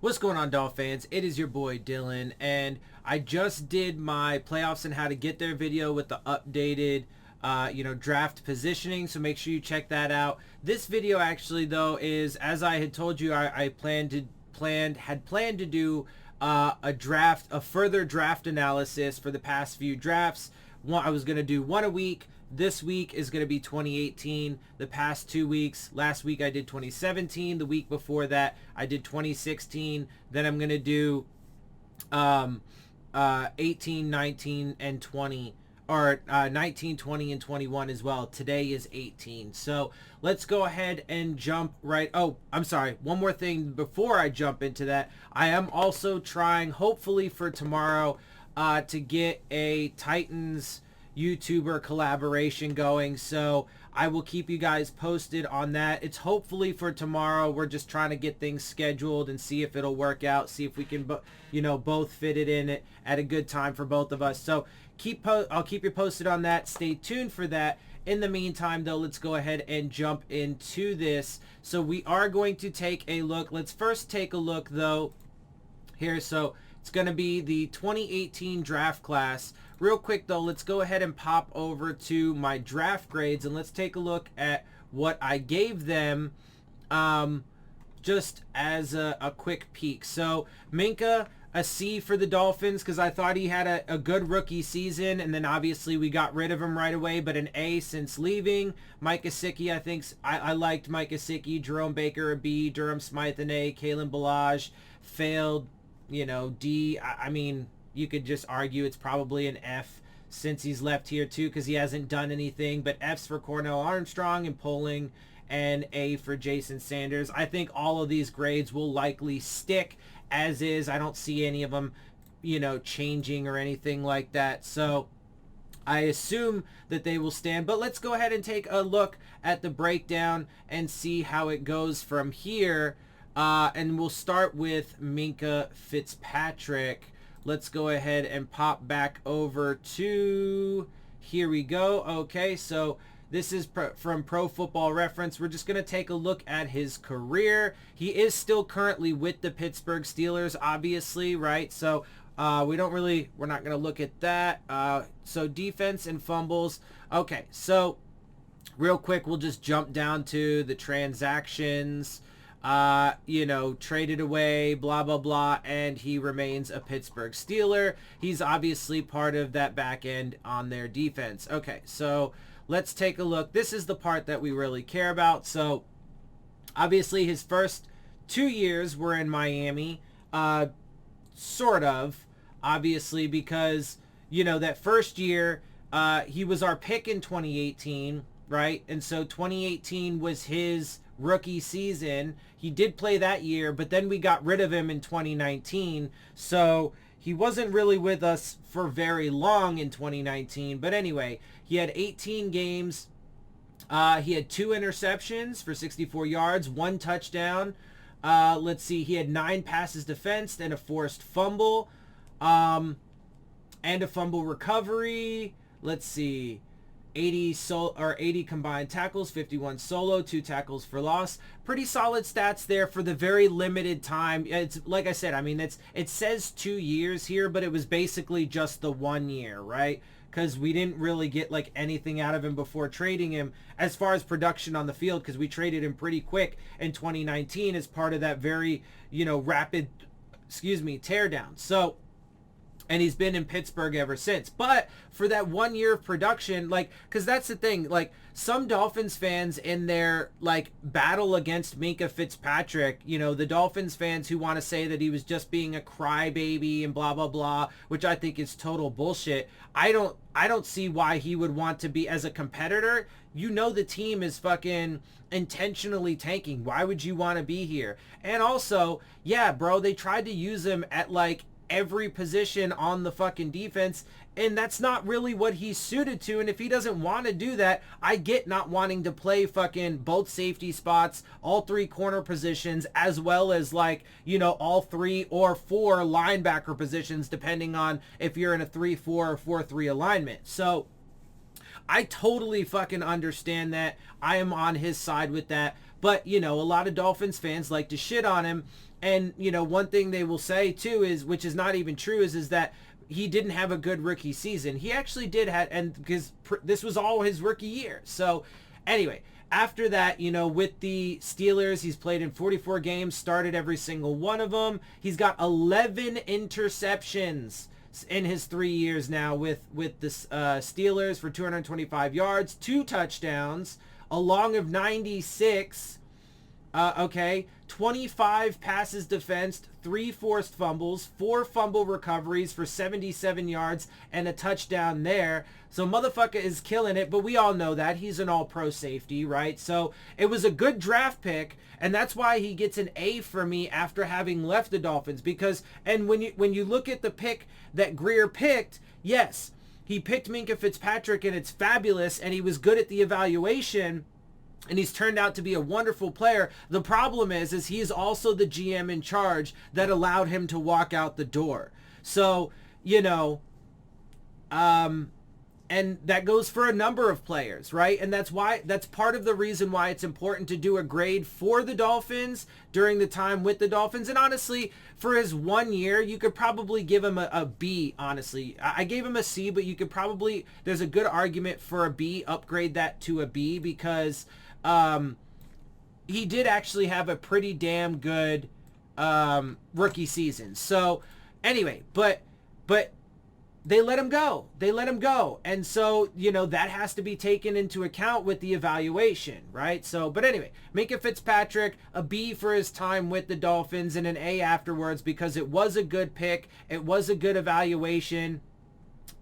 What's going on, Dolphins? It is your boy Dillon, and I just did my playoffs and how to get there video with the updated, draft positioning. So make sure you check that out. This video actually, though, is as I had told you, I planned to do a further draft analysis for the past few drafts. I was gonna do one a week. This week is going to be 2018. The past 2 weeks, last week I did 2017. The week before that, I did 2016. Then I'm going to do 18, 19, and 20, or 19, 20, and 21 as well. Today is 18. So let's go ahead and jump right. Oh, I'm sorry. One more thing before I jump into that. I am also trying, hopefully for tomorrow, to get a Titans YouTuber collaboration going, so I will keep you guys posted on that. It's hopefully for tomorrow. We're just trying to get things scheduled and see if it'll work out, see if we can both fit it in at a good time for both of us. So I'll keep you posted on that. Stay tuned for that. In the meantime, though, let's go ahead and jump into this. So we are going to take a look. Let's first take a look, though, here. So it's going to be the 2018 draft class. Real quick, though, let's go ahead and pop over to my draft grades, and let's take a look at what I gave them just as a quick peek. So Minkah, a C for the Dolphins because I thought he had a good rookie season, and then obviously we got rid of him right away, but an A since leaving. Mike Gesicki, I liked Mike Gesicki. Jerome Baker, a B. Durham Smythe, an A. Kalen Ballage failed, D. I mean, you could just argue it's probably an F since he's left here too because he hasn't done anything. But F's for Cornell Armstrong and Poling, and A for Jason Sanders. I think all of these grades will likely stick as is. I don't see any of them, changing or anything like that. So I assume that they will stand. But let's go ahead and take a look at the breakdown and see how it goes from here. And we'll start with Minkah Fitzpatrick. Let's go ahead and pop back over to, here we go. Okay, so this is from Pro Football Reference. We're just going to take a look at his career. He is still currently with the Pittsburgh Steelers, obviously, right? So we're not going to look at that. So defense and fumbles. Okay, so real quick, we'll just jump down to the transactions. Traded away, blah, blah, blah, and he remains a Pittsburgh Steeler. He's obviously part of that back end on their defense. Okay, so let's take a look. This is the part that we really care about. So obviously his first 2 years were in Miami, sort of, obviously, because, that first year, he was our pick in 2018, right? And so 2018 was his rookie season. He did play that year, but then we got rid of him in 2019. So he wasn't really with us for very long in 2019. But anyway, he had 18 games. He had 2 interceptions for 64 yards, 1 touchdown. Let's see, he had 9 passes defensed and a forced fumble, and a fumble recovery. Let's see, 80 combined tackles, 51 solo, 2 tackles for loss. Pretty solid stats there for the very limited time. It's like I said, I mean, it says 2 years here, but it was basically just the 1 year, right? Because we didn't really get like anything out of him before trading him as far as production on the field, because we traded him pretty quick in 2019 as part of that very, rapid, teardown. So, and he's been in Pittsburgh ever since. But for that 1 year of production, because that's the thing, some Dolphins fans in their, battle against Minkah Fitzpatrick, the Dolphins fans who want to say that he was just being a crybaby and blah, blah, blah, which I think is total bullshit. I don't see why he would want to be as a competitor. The team is fucking intentionally tanking. Why would you want to be here? And also, yeah, bro, they tried to use him at, every position on the fucking defense, and that's not really what he's suited to. And if he doesn't want to do that, I get not wanting to play fucking both safety spots, all 3 corner positions, as well as all 3 or 4 linebacker positions, depending on if you're in a 3-4 or 4-3 alignment. So I totally fucking understand that. I am on his side with that. But, you know, a lot of Dolphins fans like to shit on him. And, you know, one thing they will say too is, which is not even true, is that he didn't have a good rookie season. He actually did have, and because this was all his rookie year. So anyway, after that, you know, with the Steelers, he's played in 44 games, started every single one of them. He's got 11 interceptions in his 3 years now with the Steelers for 225 yards, 2 touchdowns, a long of 96. 25 passes defensed, 3 forced fumbles, 4 fumble recoveries for 77 yards and a touchdown there. So motherfucker is killing it, but we all know that. He's an all-pro safety, right? So it was a good draft pick, and that's why he gets an A for me after having left the Dolphins. Because, and when you look at the pick that Greer picked, yes, he picked Minkah Fitzpatrick, and it's fabulous, and he was good at the evaluation, and he's turned out to be a wonderful player. The problem is he's also the GM in charge that allowed him to walk out the door. So, you know, and that goes for a number of players, right? And that's part of the reason why it's important to do a grade for the Dolphins during the time with the Dolphins. And honestly, for his 1 year, you could probably give him a B, honestly. I gave him a C, but you could probably, there's a good argument for a B, upgrade that to a B, because he did actually have a pretty damn good rookie season. So anyway, but they let him go. And so, you know, that has to be taken into account with the evaluation, right? So, but anyway, Minkah Fitzpatrick, a B for his time with the Dolphins and an A afterwards, because it was a good pick. It was a good evaluation.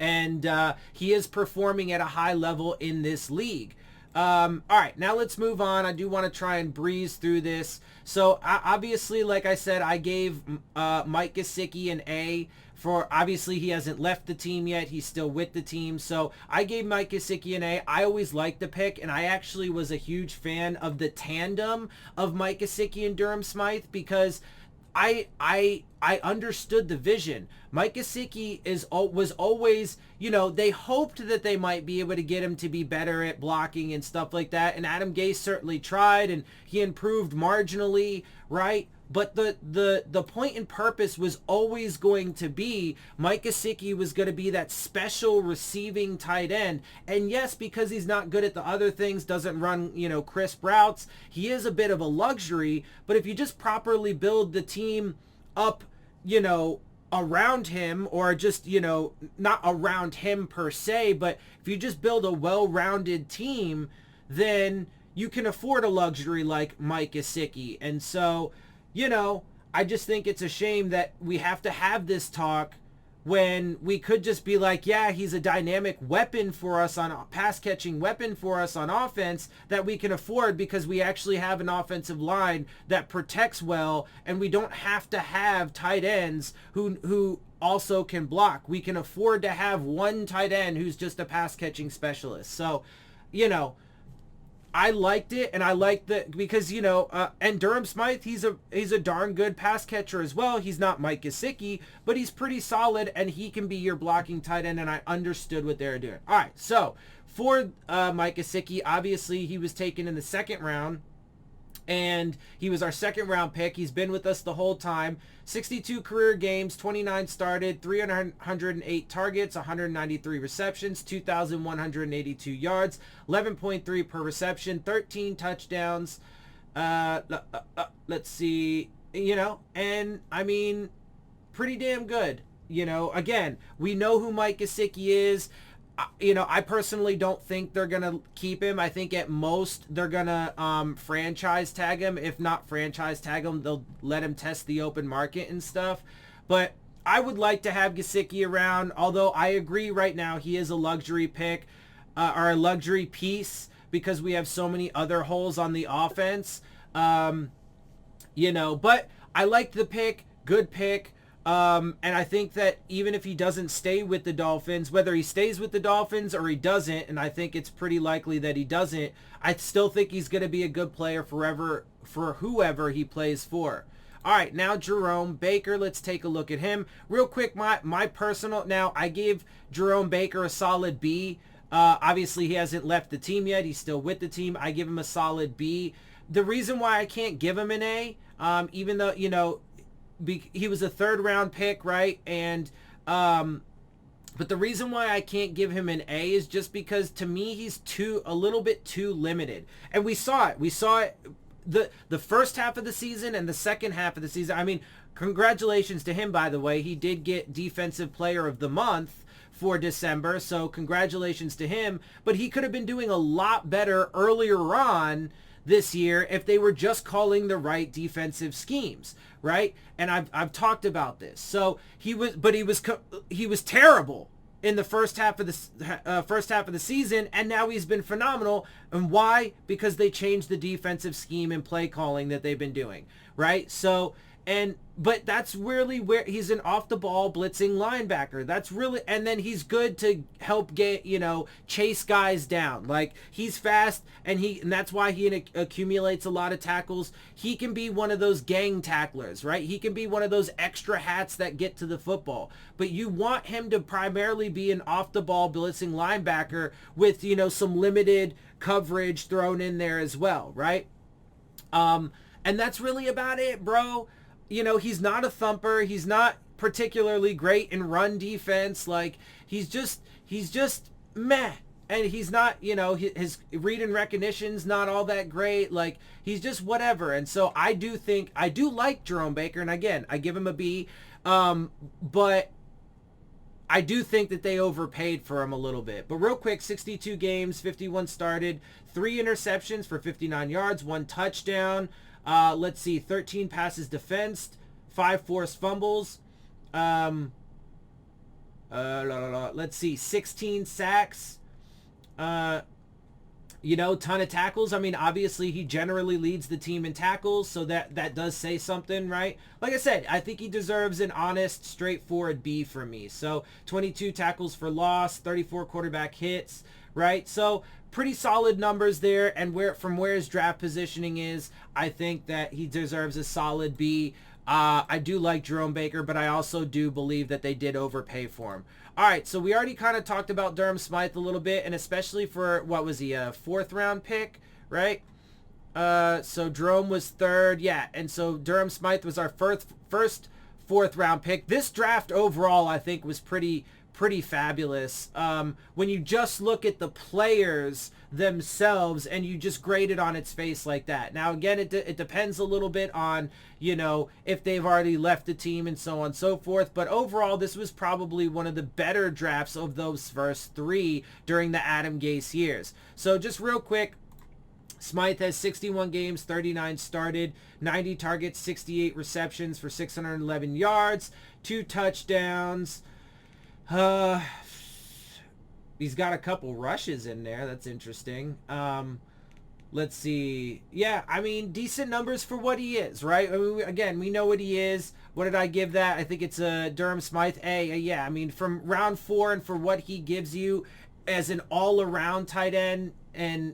And he is performing at a high level in this league. All right, now let's move on. I do want to try and breeze through this. So obviously, like I said, I gave Mike Gesicki an A. For obviously he hasn't left the team yet. He's still with the team. So I gave Mike Gesicki an A. I always liked the pick, and I actually was a huge fan of the tandem of Mike Gesicki and Durham Smythe, because I understood the vision. Mike Gesicki was always, you know, they hoped that they might be able to get him to be better at blocking and stuff like that. And Adam Gase certainly tried, and he improved marginally, right? But the point and purpose was always going to be Mike Gesicki was going to be that special receiving tight end. And yes, because he's not good at the other things, doesn't run, you know, crisp routes, he is a bit of a luxury. But if you just properly build the team up, you know, around him, or just, you know, not around him per se, but if you just build a well-rounded team, then you can afford a luxury like Mike Gesicki. And so, you know, I just think it's a shame that we have to have this talk when we could just be like, yeah, he's a dynamic weapon for us on pass catching weapon for us on offense that we can afford, because we actually have an offensive line that protects well, and we don't have to have tight ends who also can block. We can afford to have one tight end who's just a pass catching specialist. So, you know, I liked it, and I liked that because, you know, and Durham Smythe, he's a darn good pass catcher as well. He's not Mike Gesicki, but he's pretty solid, and he can be your blocking tight end, and I understood what they were doing. All right, so for Mike Gesicki, obviously he was taken in the 2nd round, and he was our 2nd round pick. He's been with us the whole time. 62 career games, 29 started, 308 targets, 193 receptions, 2,182 yards, 11.3 per reception, 13 touchdowns. Let's see, you know, and I mean, pretty damn good. You know, again, we know who Mike Gesicki is. You know, I personally don't think they're going to keep him. I think at most they're going to franchise tag him. If not franchise tag him, they'll let him test the open market and stuff. But I would like to have Gesicki around, although I agree right now he is a luxury pick or a luxury piece because we have so many other holes on the offense. You know, but I liked the pick. Good pick. And I think that even if he doesn't stay with the Dolphins, whether he stays with the Dolphins or he doesn't, and I think it's pretty likely that he doesn't, I still think he's going to be a good player forever for whoever he plays for. All right, now Jerome Baker, let's take a look at him. Real quick, my personal, now I gave Jerome Baker a solid B. Obviously, he hasn't left the team yet. He's still with the team. I give him a solid B the reason why I can't give him an A, even though, he was a 3rd round pick, right? And, but the reason why I can't give him an A is just because to me, he's a little bit too limited. And we saw it. We saw it the first half of the season and the second half of the season. I mean, congratulations to him, by the way. He did get Defensive Player of the Month for December, so congratulations to him. But he could have been doing a lot better earlier on this year if they were just calling the right defensive schemes, right? And I've talked about this. So he was terrible in the first half of the season, and now he's been phenomenal. And why? Because they changed the defensive scheme and play calling that they've been doing, right? So, but that's really where he's an off the ball blitzing linebacker. That's really, and then he's good to help get, chase guys down. Like, he's fast, and that's why he accumulates a lot of tackles. He can be one of those gang tacklers, right? He can be one of those extra hats that get to the football. But you want him to primarily be an off the ball blitzing linebacker with, some limited coverage thrown in there as well, right? And that's really about it, bro. He's not a thumper. He's not particularly great in run defense. Like, he's just meh. And he's not, his read and recognition's not all that great. Like, he's just whatever. And so I do like Jerome Baker. And again, I give him a B. But I do think that they overpaid for him a little bit. But real quick, 62 games, 51 started, 3 interceptions for 59 yards, 1 touchdown. Let's see, 13 passes defensed, 5 forced fumbles. Let's see, 16 sacks. Ton of tackles. I mean, obviously he generally leads the team in tackles, so that does say something, right? Like I said, I think he deserves an honest, straightforward B from me. So 22 tackles for loss, 34 quarterback hits, right? So pretty solid numbers there, and from where his draft positioning is, I think that he deserves a solid B. I do like Jerome Baker, but I also do believe that they did overpay for him. All right, so we already kind of talked about Durham Smythe a little bit, and especially for, what was he, a 4th round pick, right? So Jerome was 3rd, yeah, and so Durham Smythe was our first 4th round pick. This draft overall, I think, was pretty fabulous. When you just look at the players themselves and you just grade it on its face like that. Now, again, it depends a little bit on, if they've already left the team and so on and so forth. But overall, this was probably one of the better drafts of those first 3 during the Adam Gase years. So just real quick, Smythe has 61 games, 39 started, 90 targets, 68 receptions for 611 yards, 2 touchdowns. He's got a couple rushes in there. That's interesting. Let's see. Yeah, I mean, decent numbers for what he is, right? I mean, again, we know what he is. What did I give that? I think it's a Durham Smythe A. Yeah, I mean, from round 4 and for what he gives you as an all-around tight end and,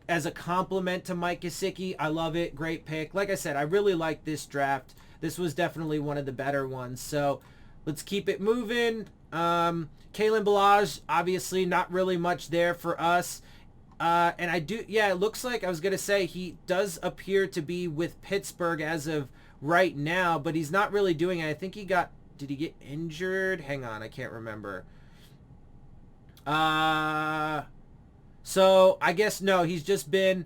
as a compliment to Mike Gesicki, I love it. Great pick. Like I said, I really like this draft. This was definitely one of the better ones. So let's keep it moving. Kalen Ballage, obviously not really much there for us. And it looks like, I was going to say, he does appear to be with Pittsburgh as of right now, but he's not really doing it. I think did he get injured? Hang on, I can't remember. So I guess no, he's just been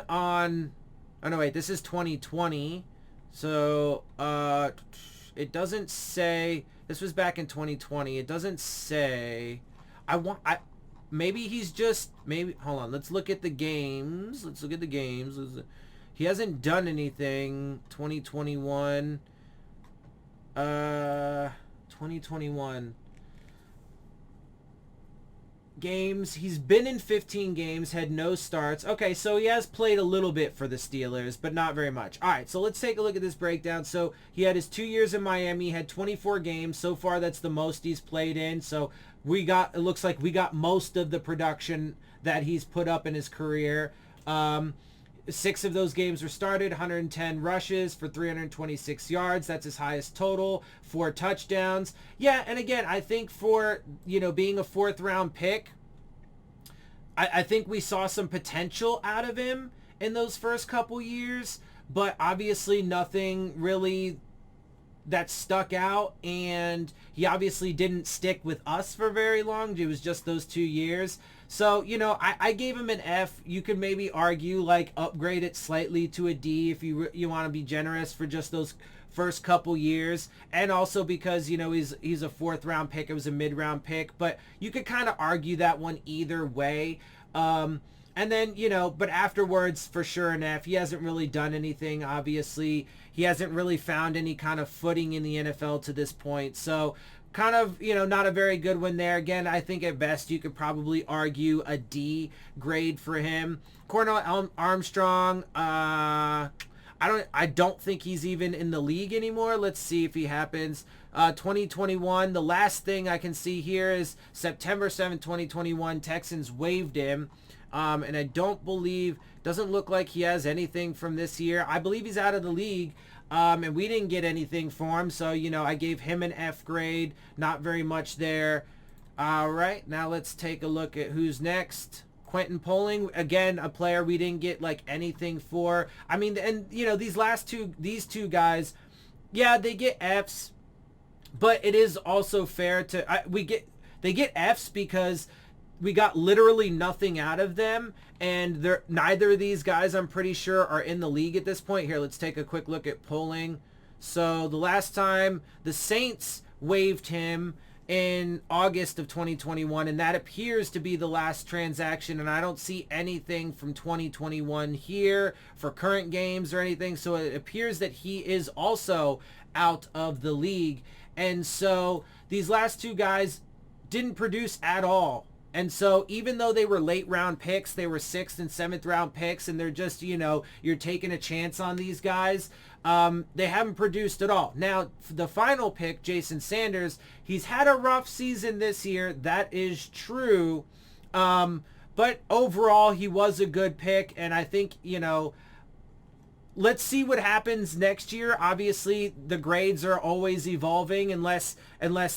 on, oh no, wait, this is 2020. So, it doesn't say, this was back in 2020. It doesn't say, maybe hold on, let's look at the games. He hasn't done anything. 2021. 2021 games. He's been in 15 games, had no starts. Okay, so he has played a little bit for the Steelers, but not very much. All right, so let's take a look at this breakdown. So he had his 2 years in Miami, had 24 games. So far, that's the most he's played in. So it looks like we got most of the production that he's put up in his career. 6 of those games were started, 110 rushes for 326 yards. That's his highest total, 4 touchdowns. Yeah, and again, I think for, being a 4th round pick, I think we saw some potential out of him in those first couple years, but obviously nothing really that stuck out, and he obviously didn't stick with us for very long. It was just those 2 years. So, you know, I gave him an F. You could maybe argue, like, upgrade it slightly to a D if you want to be generous for just those first couple years. And also because, you know, he's a 4th round pick. It was a mid-round pick. But you could kind of argue that one either way. And then, you know, but afterwards, for sure an F. He hasn't really done anything, obviously. He hasn't really found any kind of footing in the NFL to this point. So, kind of, you know, not a very good one there. Again, I think at best you could probably argue a D grade for him. Cornell Armstrong, I don't think he's even in the league anymore. Let's see if he happens. 2021, the last thing I can see here is September 7th, 2021, Texans waived him. And I don't believe, doesn't look like he has anything from this year. I believe he's out of the league, and we didn't get anything for him. So, you know, I gave him an F grade. Not very much there. All right, now let's take a look at who's next. Quentin Poling, again, a player we didn't get, like, anything for. I mean, and, you know, these two guys, yeah, they get Fs, but it is also fair to, they get Fs because we got literally nothing out of them, and neither of these guys, I'm pretty sure, are in the league at this point. Here, let's take a quick look at Poling. So the last time the Saints waived him in August of 2021, and that appears to be the last transaction, and I don't see anything from 2021 here for current games or anything, so it appears that he is also out of the league. And so these last two guys didn't produce at all. And so even though they were late round picks, they were 6th and 7th round picks, and they're just, you know, you're taking a chance on these guys, they haven't produced at all. Now, the final pick, Jason Sanders, he's had a rough season this year. That is true. But overall, he was a good pick, and I think, you know, let's see what happens next year. Obviously, the grades are always evolving unless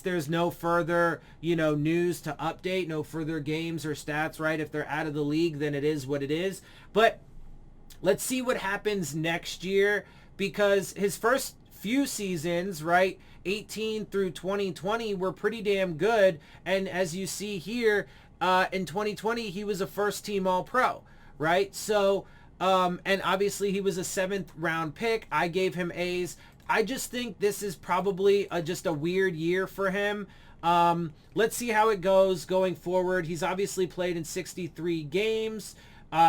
there's no further, you know, news to update, no further games or stats, right? If they're out of the league, then it is what it is. But let's see what happens next year, because his first few seasons, right, 18 through 2020, were pretty damn good. And as you see here, in 2020, he was a first-team All-Pro, right? So, and obviously he was a 7th round pick. I gave him A's. I just think this is probably just a weird year for him. Let's see how it goes going forward. He's obviously played in 63 games,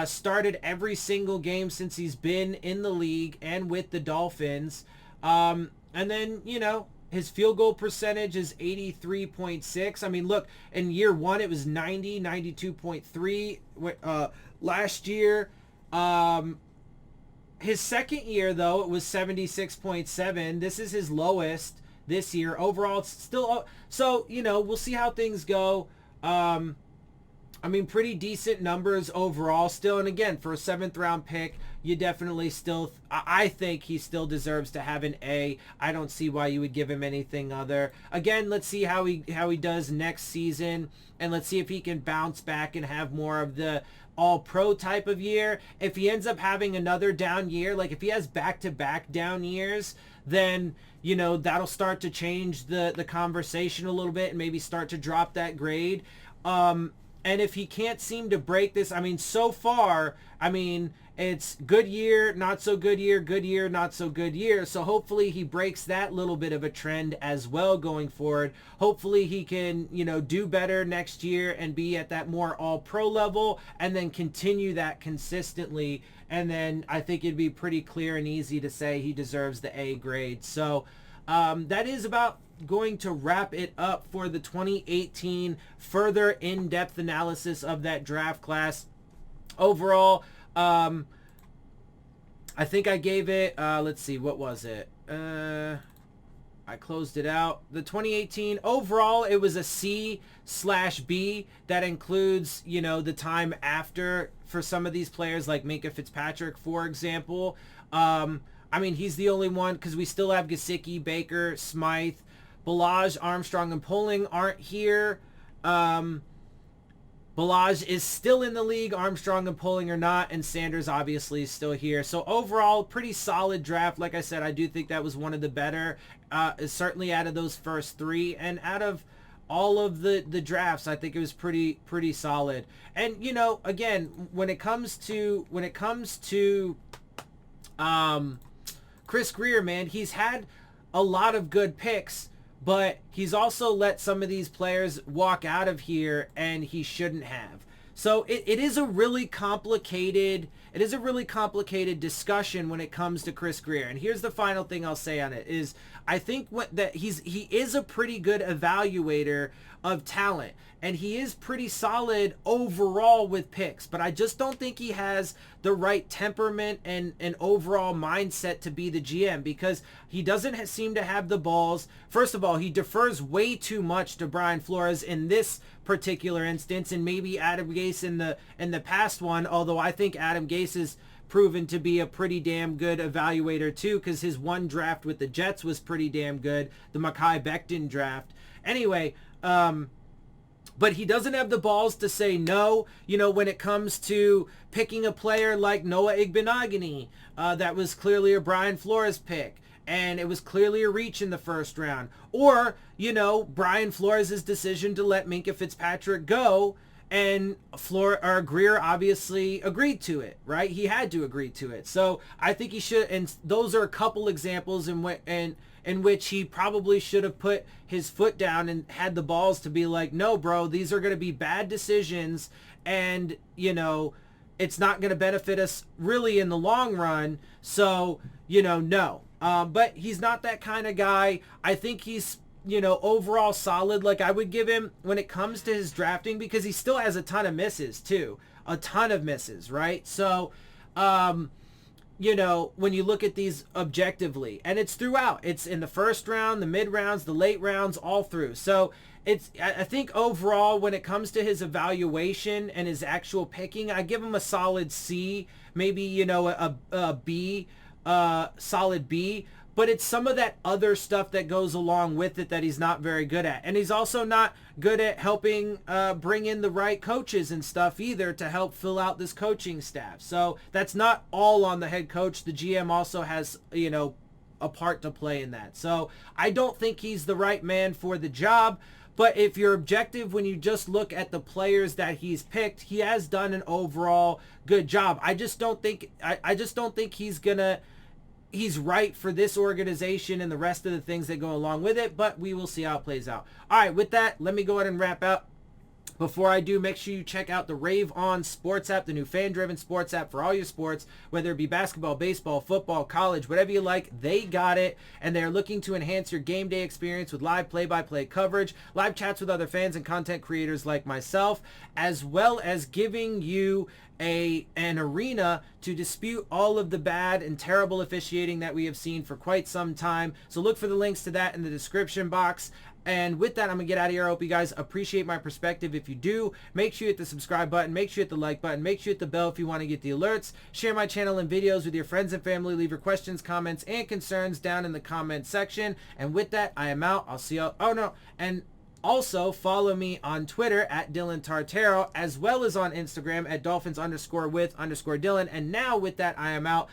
started every single game since he's been in the league and with the Dolphins. And then, you know, his field goal percentage is 83.6. I mean, look, in year one, it was 92.3. Last year, his second year, though, it was 76.7. This is his lowest this year. Overall, it's still, so, you know, we'll see how things go. I mean, pretty decent numbers overall still. And again, for a 7th round pick, you definitely still, I think he still deserves to have an A. I don't see why you would give him anything other. Again, let's see how he does next season, and let's see if he can bounce back and have more of the All-Pro type of year. If he ends up having another down year, like if he has back-to-back down years, then, you know, that'll start to change the conversation a little bit and maybe start to drop that grade. And if he can't seem to break this, I mean, so far, I mean, it's good year, not so good year, not so good year. So hopefully he breaks that little bit of a trend as well going forward. Hopefully he can, you know, do better next year and be at that more All-Pro level and then continue that consistently. And then I think it'd be pretty clear and easy to say he deserves the A grade. So that is about going to wrap it up for the 2018 further in-depth analysis of that draft class. Overall, I think I gave it, let's see, what was it? I closed it out. The 2018, overall, it was a C/B. That includes, you know, the time after for some of these players like Minkah Fitzpatrick, for example. I mean, he's the only one because we still have Gesicki, Baker, Smythe, Balaj, Armstrong, and Poling aren't here. Balaj Balaj is still in the league, Armstrong and Pulling or not, and Sanders obviously is still here. So overall, pretty solid draft. Like I said, I do think that was one of the better, certainly out of those first three, and out of all of the drafts, I think it was pretty solid. And you know, again, when it comes to Chris Grier, man, he's had a lot of good picks, but he's also let some of these players walk out of here, and he shouldn't have. So it is a really complicated discussion when it comes to Chris Grier. And here's the final thing I'll say on it is I think he is a pretty good evaluator of talent, and he is pretty solid overall with picks, but I just don't think he has the right temperament and overall mindset to be the GM, because he doesn't seem to have the balls. First of all, he defers way too much to Brian Flores in this particular instance, and maybe Adam Gase in the past one, although I think Adam Gase is proven to be a pretty damn good evaluator too, because his one draft with the Jets was pretty damn good, the Mekhi Becton draft. Anyway, but he doesn't have the balls to say no, you know, when it comes to picking a player like Noah Igbenogany. That was clearly a Brian Flores pick, and it was clearly a reach in the first round. Or, you know, Brian Flores' decision to let Minkah Fitzpatrick go, and Grier obviously agreed to it, right? He had to agree to it. So I think he should, and those are a couple examples in which he probably should have put his foot down and had the balls to be like, no, bro, these are going to be bad decisions, and, you know, it's not going to benefit us really in the long run. So, you know, no. But he's not that kind of guy. I think he's, you know, overall solid. Like, I would give him, when it comes to his drafting, because he still has a ton of misses too. A ton of misses, right? So, you know, when you look at these objectively, and it's throughout, it's in the first round, the mid rounds, the late rounds, all through. So I think overall, when it comes to his evaluation and his actual picking, I give him a solid C, maybe, you know, a B, solid B. But it's some of that other stuff that goes along with it that he's not very good at. And he's also not good at helping bring in the right coaches and stuff either to help fill out this coaching staff. So that's not all on the head coach. The GM also has, you know, a part to play in that. So I don't think he's the right man for the job. But if you're objective, when you just look at the players that he's picked, he has done an overall good job. I just don't think he's right for this organization and the rest of the things that go along with it, but we will see how it plays out. All right, with that, let me go ahead and wrap up. Before I do, make sure you check out the Rave On Sports App, the new fan-driven sports app for all your sports, whether it be basketball, baseball, football, college, whatever you like, they got it. And they're looking to enhance your game day experience with live play-by-play coverage, live chats with other fans and content creators like myself, as well as giving you an arena to dispute all of the bad and terrible officiating that we have seen for quite some time. So look for the links to that in the description box. And with that, I'm going to get out of here. I hope you guys appreciate my perspective. If you do, make sure you hit the subscribe button. Make sure you hit the like button. Make sure you hit the bell if you want to get the alerts. Share my channel and videos with your friends and family. Leave your questions, comments, and concerns down in the comment section. And with that, I am out. I'll see y'all. Oh, no. And also, follow me on Twitter at DillonTartaro, as well as on Instagram at Dolphins_with_Dillon. And now, with that, I am out.